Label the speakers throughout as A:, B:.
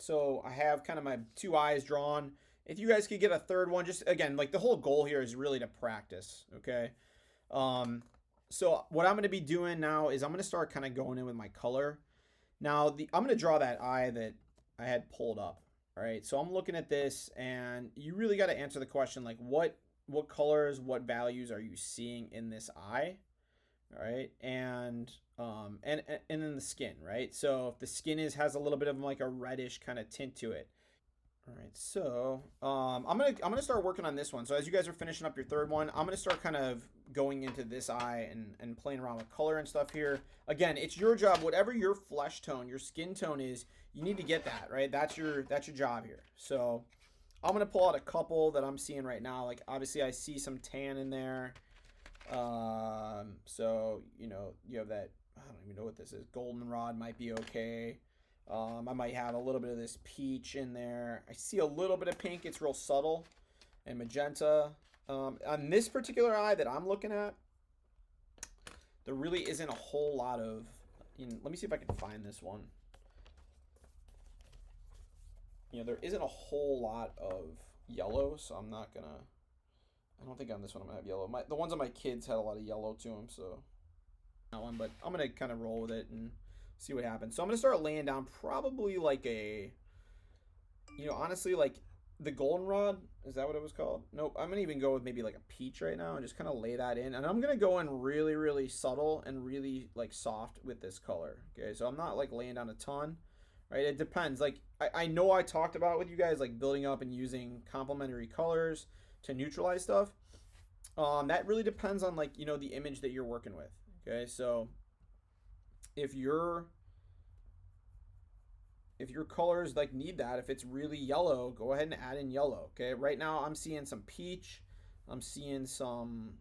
A: So I have kind of my two eyes drawn. If you guys could get a third one, just again, like the whole goal here is really to practice, okay? Um, so what I'm going to be doing now is I'm going to start kind of going in with my color. Now, I'm going to draw that eye that I had pulled up, all right? So I'm looking at this, and you really got to answer the question, like what colors, what values are you seeing in this eye? All right, and then the skin, right? So if the skin has a little bit of like a reddish kind of tint to it. All right, so I'm gonna start working on this one. So as you guys are finishing up your third one, I'm gonna start kind of going into this eye and playing around with color and stuff here. Again, it's your job. Whatever your flesh tone, your skin tone is, you need to get that right. That's your job here. So I'm gonna pull out a couple that I'm seeing right now. Like obviously I see some tan in there. So you have that. I don't even know what this is. Goldenrod might be okay. I might have a little bit of this peach in there. I see a little bit of pink. It's real subtle, and magenta. On this particular eye that I'm looking at, there really isn't a whole lot of. Let me see if I can find this one. There isn't a whole lot of yellow, so I'm not gonna. I don't think on this one I'm gonna have yellow. The ones on my kids had a lot of yellow to them, so that one. But I'm gonna kind of roll with it and see what happens. So I'm gonna start laying down probably like honestly like the goldenrod. Is that what it was called? Nope. I'm gonna even go with maybe like a peach right now and just kind of lay that in. And I'm gonna go in really, really subtle and really like soft with this color. Okay, so I'm not like laying down a ton. Right, it depends. Like I know I talked about with you guys like building up and using complementary colors to neutralize stuff. That really depends on like the image that you're working with. Okay, so if your colors like need that, if it's really yellow, go ahead and add in yellow. Okay, right now I'm seeing some peach, I'm seeing some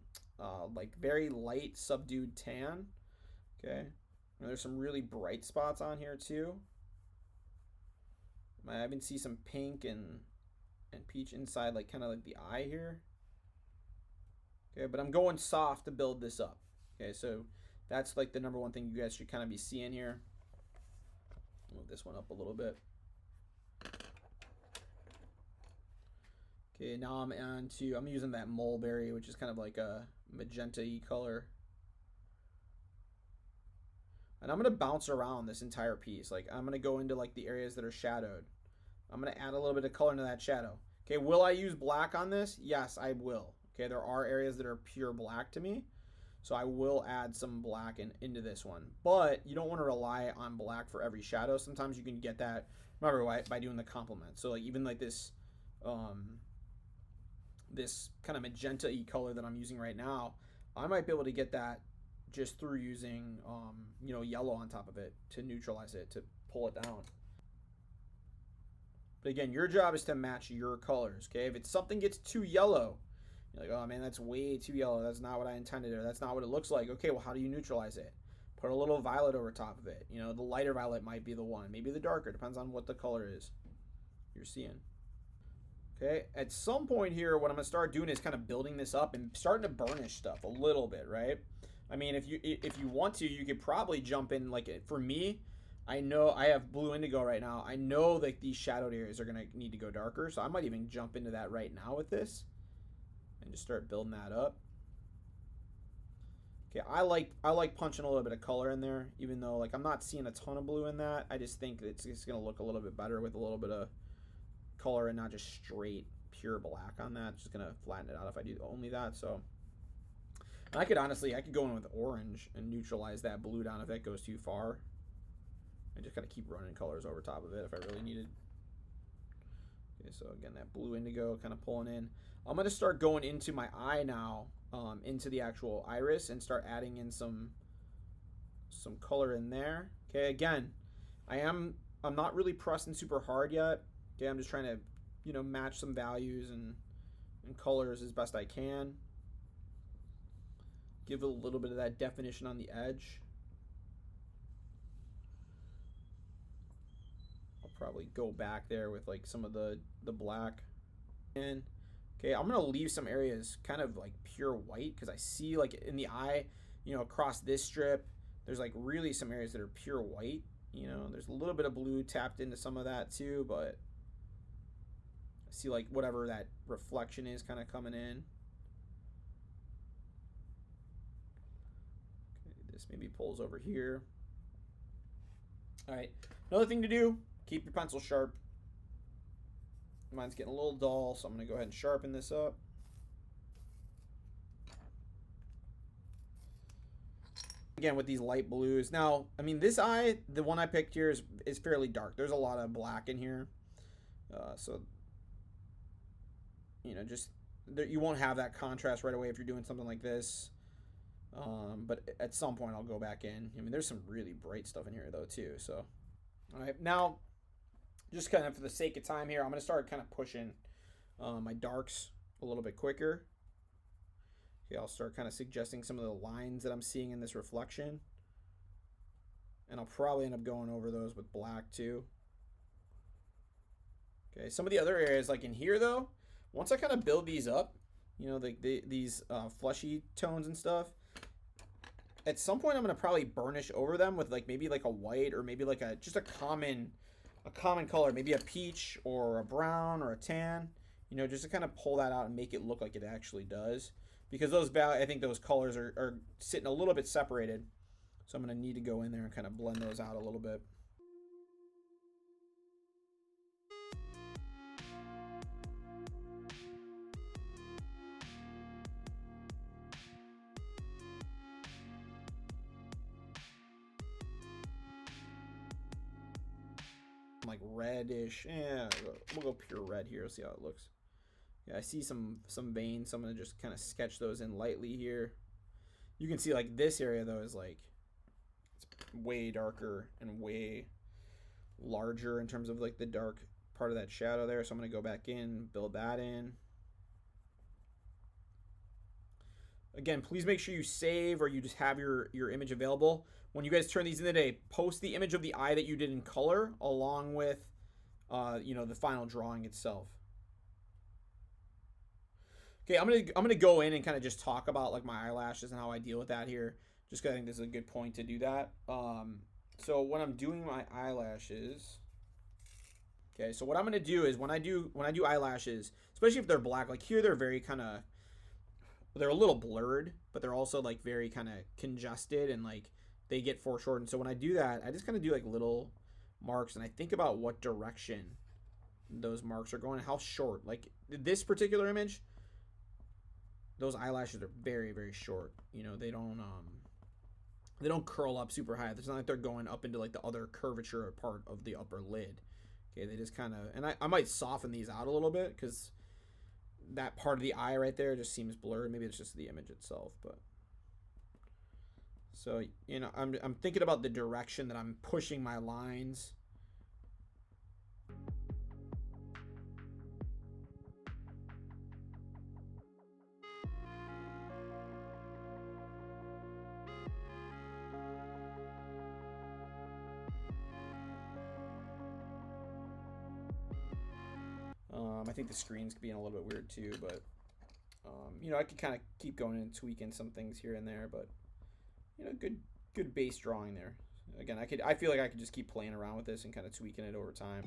A: like very light subdued tan. Okay, and there's some really bright spots on here too. I even see some pink and peach inside, like kind of like the eye here. Okay, but I'm going soft to build this up. Okay, so that's like the number one thing you guys should kind of be seeing here. Move this one up a little bit. Okay, now I'm using that mulberry, which is kind of like a magenta-y color. And I'm going to bounce around this entire piece. Like I'm going to go into like the areas that are shadowed. I'm going to add a little bit of color into that shadow. Okay, will I use black on this? Yes, I will. Okay, there are areas that are pure black to me. So I will add some black into this one. But you don't want to rely on black for every shadow. Sometimes you can get that, remember, by doing the complement. So like even like this this kind of magenta-y color that I'm using right now, I might be able to get that just through using yellow on top of it to neutralize it, to pull it down. But again, your job is to match your colors. Okay, if something gets too yellow, you're like, oh man, that's way too yellow. That's not what I intended, or that's not what it looks like. Okay, well, how do you neutralize it? Put a little violet over top of it. The lighter violet might be the one. Maybe the darker. Depends on what the color is you're seeing. Okay, at some point here, what I'm going to start doing is kind of building this up and starting to burnish stuff a little bit, right? I mean, if you want to, you could probably jump in. Like for me, I know I have blue indigo right now. I know that these shadowed areas are going to need to go darker, so I might even jump into that right now with this and just start building that up. Okay, I like punching a little bit of color in there, even though like I'm not seeing a ton of blue in that. I just think it's going to look a little bit better with a little bit of color and not just straight pure black on that. It's just going to flatten it out if I do only that. So I could go in with orange and neutralize that blue down if that goes too far. And just kind of keep running colors over top of it if I really needed. Okay, so again, that blue indigo kind of pulling in. I'm going to start going into my eye now, into the actual iris, and start adding in some color in there. Okay, again, I'm not really pressing super hard yet. Okay, I'm just trying to, match some values and colors as best I can. Give a little bit of that definition on the edge. I'll probably go back there with like some of the black. And okay, I'm gonna leave some areas kind of like pure white because I see like in the eye, across this strip, there's like really some areas that are pure white. You know, there's a little bit of blue tapped into some of that too, but I see like whatever that reflection is kind of coming in. Okay, this maybe pulls over here. All right, another thing to do, keep your pencil sharp. Mine's getting a little dull, so I'm going to go ahead and sharpen this up. Again, with these light blues. Now, I mean, this eye, the one I picked here, is fairly dark. There's a lot of black in here. So, you know, just you won't have that contrast right away if you're doing something like this. But at some point, I'll go back in. I mean, there's some really bright stuff in here, though, too. So, all right. Now, just kind of for the sake of time here, I'm going to start kind of pushing my darks a little bit quicker. Okay, I'll start kind of suggesting some of the lines that I'm seeing in this reflection. And I'll probably end up going over those with black too. Okay, some of the other areas like in here though, once I kind of build these up, you know, these fleshy tones and stuff, at some point I'm going to probably burnish over them with like maybe like a white or maybe like just a common color, maybe a peach or a brown or a tan, you know, just to kind of pull that out and make it look like it actually does. Because I think those colors are sitting a little bit separated. So I'm going to need to go in there and kind of blend those out a little bit. Like reddish. Yeah, we'll go pure red here. See how it looks. Yeah, I see some veins, so I'm going to just kind of sketch those in lightly here. You can see like this area though is like it's way darker and way larger in terms of like the dark part of that shadow there. So I'm going to go back in, build that in. Again, please make sure you save or you just have your image available. When you guys turn these in today, post the image of the eye that you did in color along with you know, the final drawing itself. Okay, I'm gonna go in and kind of just talk about like my eyelashes and how I deal with that here. Just 'cause I think this is a good point to do that. So when I'm doing my eyelashes, okay, so what I'm gonna do is when I do eyelashes, especially if they're black, like here they're very they're a little blurred, but they're also like very kind of congested and like they get foreshortened. So when I do that, I just kind of do like little marks and I think about what direction those marks are going and how short. Like this particular image, those eyelashes are very, very short. You know, they don't curl up super high. It's not like they're going up into like the other curvature part of the upper lid. Okay, they just kind of, and I might soften these out a little bit because that part of the eye right there just seems blurred. Maybe it's just the image itself, but so, you know, I'm thinking about the direction that I'm pushing my lines. I think the screen's being a little bit weird too, but you know, I could kind of keep going and tweaking some things here and there, but you know, good base drawing there. Again, I feel like I could just keep playing around with this and kind of tweaking it over time.